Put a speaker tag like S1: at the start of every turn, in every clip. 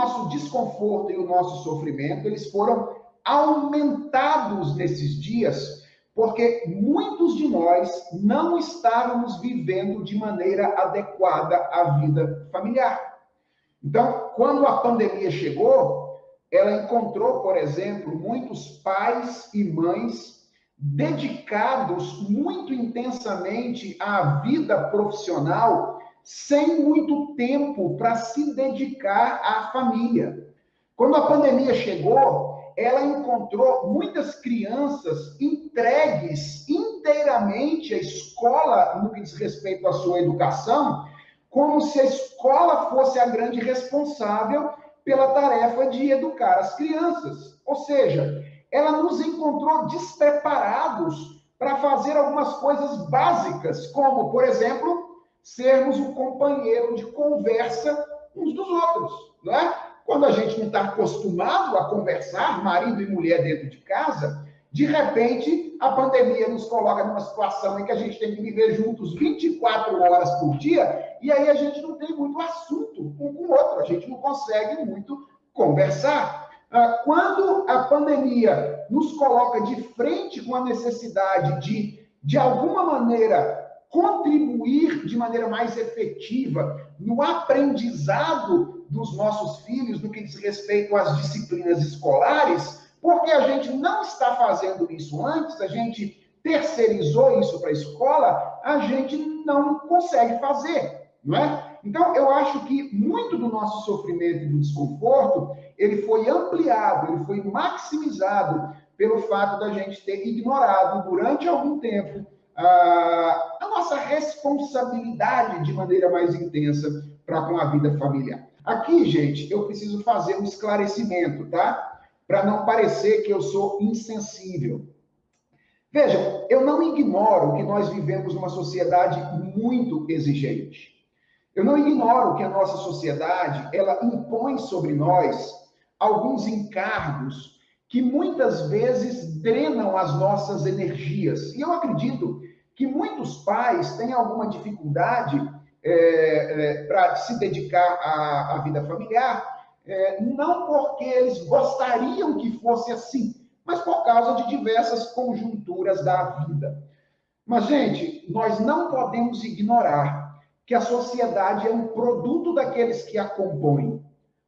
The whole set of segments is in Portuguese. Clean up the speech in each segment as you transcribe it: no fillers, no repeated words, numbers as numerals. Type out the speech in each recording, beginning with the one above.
S1: nosso desconforto e o nosso sofrimento, eles foram aumentados nesses dias, porque muitos de nós não estávamos vivendo de maneira adequada a vida familiar. Então, quando a pandemia chegou, ela encontrou, por exemplo, muitos pais e mães dedicados muito intensamente à vida profissional, sem muito tempo para se dedicar à família. Quando a pandemia chegou, ela encontrou muitas crianças entregues inteiramente à escola no que diz respeito à sua educação, como se a escola fosse a grande responsável pela tarefa de educar as crianças. Ou seja, ela nos encontrou despreparados para fazer algumas coisas básicas, como, por exemplo, sermos o companheiro de conversa uns dos outros, não é? Quando a gente não está acostumado a conversar, marido e mulher dentro de casa, de repente a pandemia nos coloca numa situação em que a gente tem que viver juntos 24 horas por dia, e aí a gente não tem muito assunto um com o outro, a gente não consegue muito conversar. Quando a pandemia nos coloca de frente com a necessidade de alguma maneira, contribuir de maneira mais efetiva no aprendizado dos nossos filhos, no que diz respeito às disciplinas escolares, porque a gente não está fazendo isso antes, a gente terceirizou isso para a escola, a gente não consegue fazer, não é? Então, eu acho que muito do nosso sofrimento e do desconforto, ele foi ampliado, ele foi maximizado pelo fato da gente ter ignorado durante algum tempo a nossa responsabilidade de maneira mais intensa para com a vida familiar. Aqui, gente, eu preciso fazer um esclarecimento, tá? Para não parecer que eu sou insensível. Vejam, eu não ignoro que nós vivemos numa sociedade muito exigente. Eu não ignoro que a nossa sociedade, ela impõe sobre nós alguns encargos que muitas vezes drenam as nossas energias. E eu acredito que muitos pais têm alguma dificuldade para se dedicar à vida familiar, não porque eles gostariam que fosse assim, mas por causa de diversas conjunturas da vida. Mas, gente, nós não podemos ignorar que a sociedade é um produto daqueles que a compõem.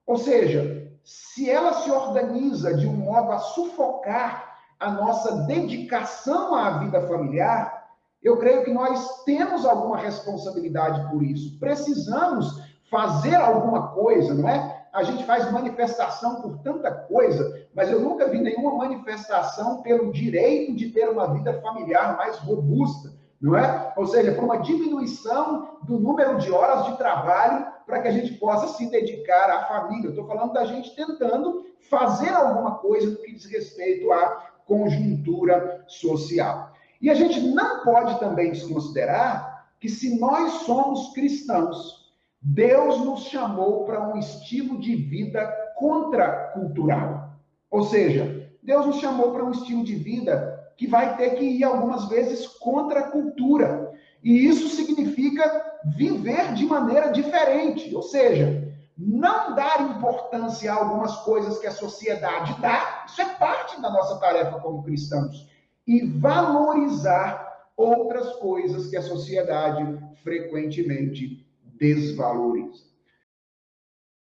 S1: Ou seja, se ela se organiza de um modo a sufocar a nossa dedicação à vida familiar, eu creio que nós temos alguma responsabilidade por isso. Precisamos fazer alguma coisa, não é? A gente faz manifestação por tanta coisa, mas eu nunca vi nenhuma manifestação pelo direito de ter uma vida familiar mais robusta, não é? Ou seja, por uma diminuição do número de horas de trabalho para que a gente possa se dedicar à família. Eu estou falando da gente tentando fazer alguma coisa no que diz respeito à conjuntura social. E a gente não pode também desconsiderar que se nós somos cristãos, Deus nos chamou para um estilo de vida contracultural. Ou seja, Deus nos chamou para um estilo de vida que vai ter que ir algumas vezes contra a cultura. E isso significa viver de maneira diferente. Ou seja, não dar importância a algumas coisas que a sociedade dá. Isso é parte da nossa tarefa como cristãos. E valorizar outras coisas que a sociedade frequentemente desvaloriza.